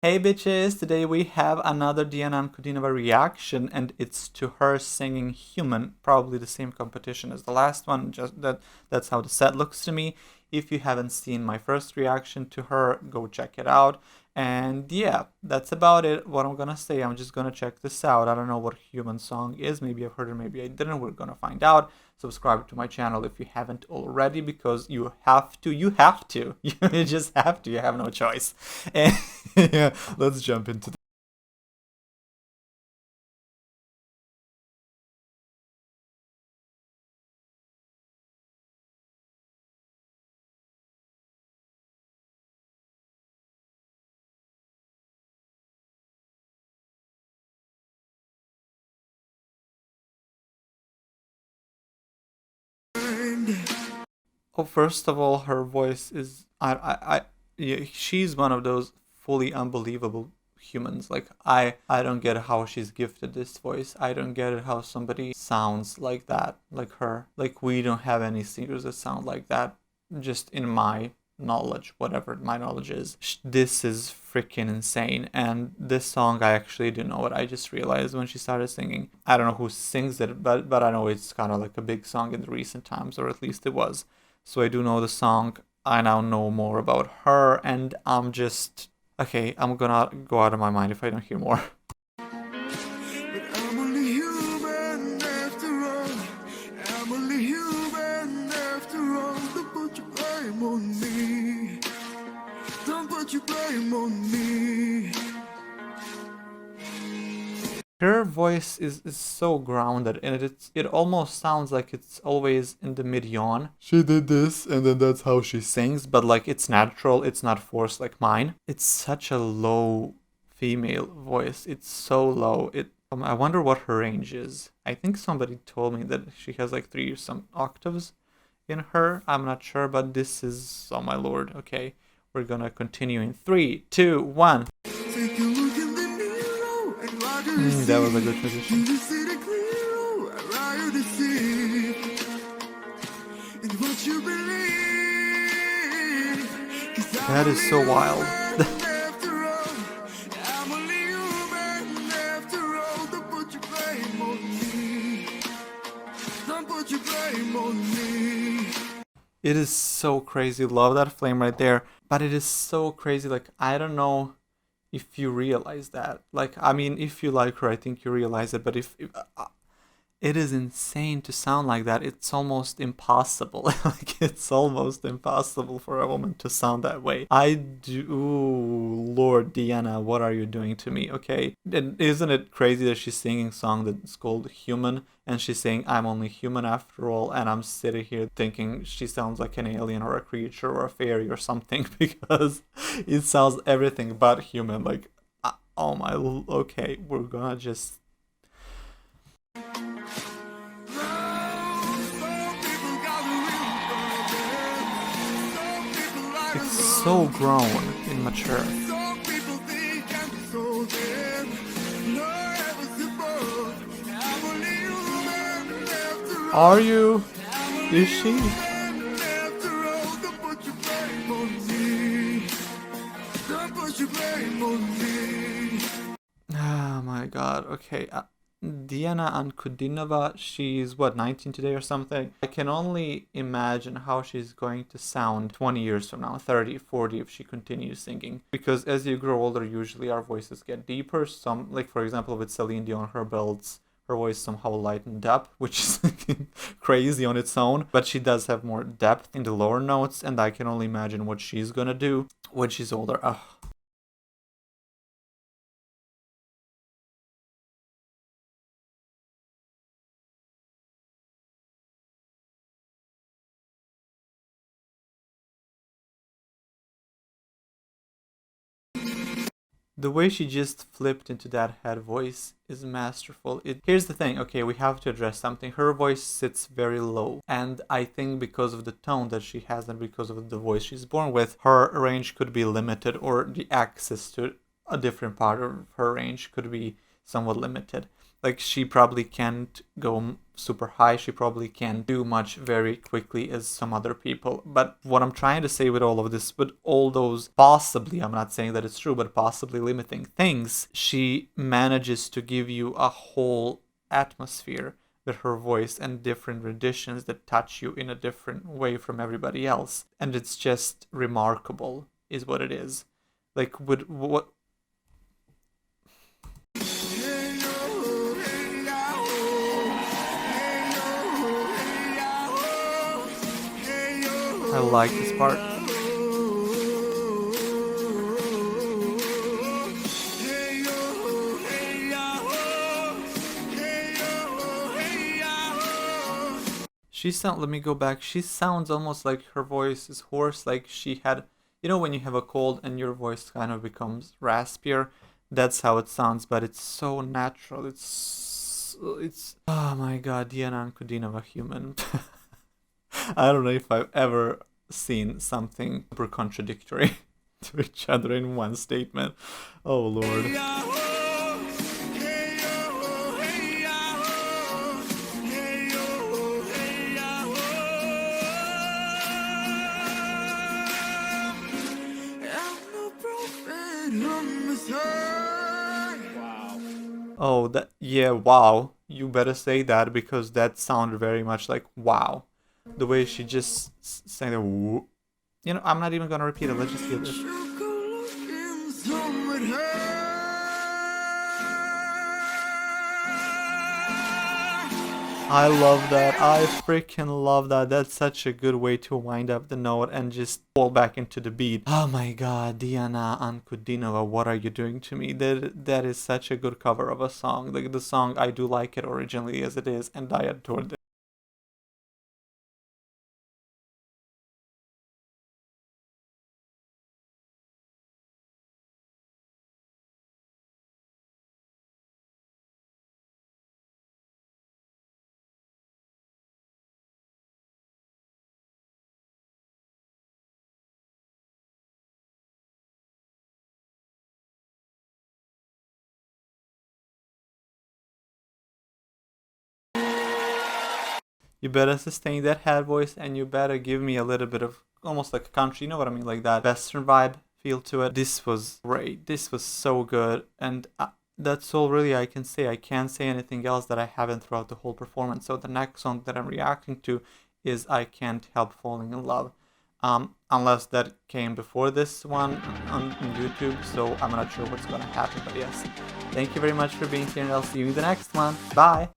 Hey bitches, today we have another Diana Ankudinova reaction and it's to her singing Human, probably the same competition as the last one, just that's how the set looks to me. If you haven't seen my first reaction to her, go check it out. And yeah, that's about it. What I'm gonna say, I'm just gonna check this out. I don't know what Human song is. Maybe I've heard it, maybe I didn't. We're gonna find out. Subscribe to my channel if you haven't already, because you have to. You have to. You just have to. You have no choice. And yeah, let's jump into Oh, first of all, her voice is yeah, she's one of those fully unbelievable humans. Like I don't get how she's gifted this voice. I don't get it how somebody sounds like that, like her. Like we don't have any singers that sound like that. Just in my knowledge, whatever my knowledge is, this is freaking insane. And this song, I actually do know it. I just realized when she started singing. I don't know who sings it, but I know it's kind of like a big song in the recent times, or at least it was. So I do know the song. I now know more about her, and I'm just okay. I'm gonna go out of my mind if I don't hear more. Her voice is so grounded, and it almost sounds like it's always in the mid-yawn. She did this, and then that's how she sings, but like it's natural, it's not forced like mine. It's such a low female voice. It's so low. I wonder what her range is. I think somebody told me that she has like 3 or some octaves in her. I'm not sure, but this is, oh my lord. Okay, we're gonna continue in 3, 2, 1. That was a good transition. That is so wild. It is so crazy. Love that flame right there. But it is so crazy. Like, I don't know if you realize that. Like, I mean, if you like her, I think you realize it. But if it is insane to sound like that. It's almost impossible. Like, it's almost impossible for a woman to sound that way. I do. Ooh, Lord Diana, what are you doing to me? Okay, and isn't it crazy that she's singing a song that's called Human, and she's saying I'm only human after all, and I'm sitting here thinking she sounds like an alien or a creature or a fairy or something, because it sounds everything but human. Like, oh my. Okay, we're gonna just. It's so grown and mature. Are you? Is she? Oh my god, okay. Diana Ankudinova, she's what, 19 today or something? I can only imagine how she's going to sound 20 years from now, 30, 40, if she continues singing. Because as you grow older, usually our voices get deeper. Some, like for example with Celine Dion, her belts, her voice somehow lightened up, which is crazy on its own. But she does have more depth in the lower notes, and I can only imagine what she's gonna do when she's older. Ugh. The way she just flipped into that head voice is masterful. Here's the thing, okay, we have to address something. Her voice sits very low, and I think because of the tone that she has and because of the voice she's born with, her range could be limited, or the access to a different part of her range could be somewhat limited. Like, she probably can't go super high, she probably can't do much very quickly as some other people. But what I'm trying to say with all of this, with all those possibly, I'm not saying that it's true, but possibly limiting things, she manages to give you a whole atmosphere with her voice and different renditions that touch you in a different way from everybody else. And it's just remarkable, is what it is. Like, with what. I like this part. Let me go back. She sounds almost like her voice is hoarse, like she had, you know, when you have a cold and your voice kind of becomes raspier. That's how it sounds, but it's so natural. Oh my god, Diana Ankudinova, human. I don't know if I've ever seen something super contradictory to each other in one statement. Oh lord. Oh, yeah, wow. You better say that, because that sounded very much like wow. The way she just sang the whoop. You know, I'm not even gonna repeat it. Let's just hear this. I love that. I freaking love that. That's such a good way to wind up the note and just fall back into the beat. Oh my god, Diana Ankudinova, what are you doing to me? That is such a good cover of a song. Like, the song, I do like it originally as it is, and I adored it. You better sustain that head voice, and you better give me a little bit of almost like a country, you know what I mean, like that western vibe feel to it. This was great. This was so good, and that's all really I can say. I can't say anything else that I haven't throughout the whole performance. So the next song that I'm reacting to is I Can't Help Falling in Love. Unless that came before this one on YouTube, so I'm not sure what's gonna happen, but yes. Thank you very much for being here, and I'll see you in the next one. Bye!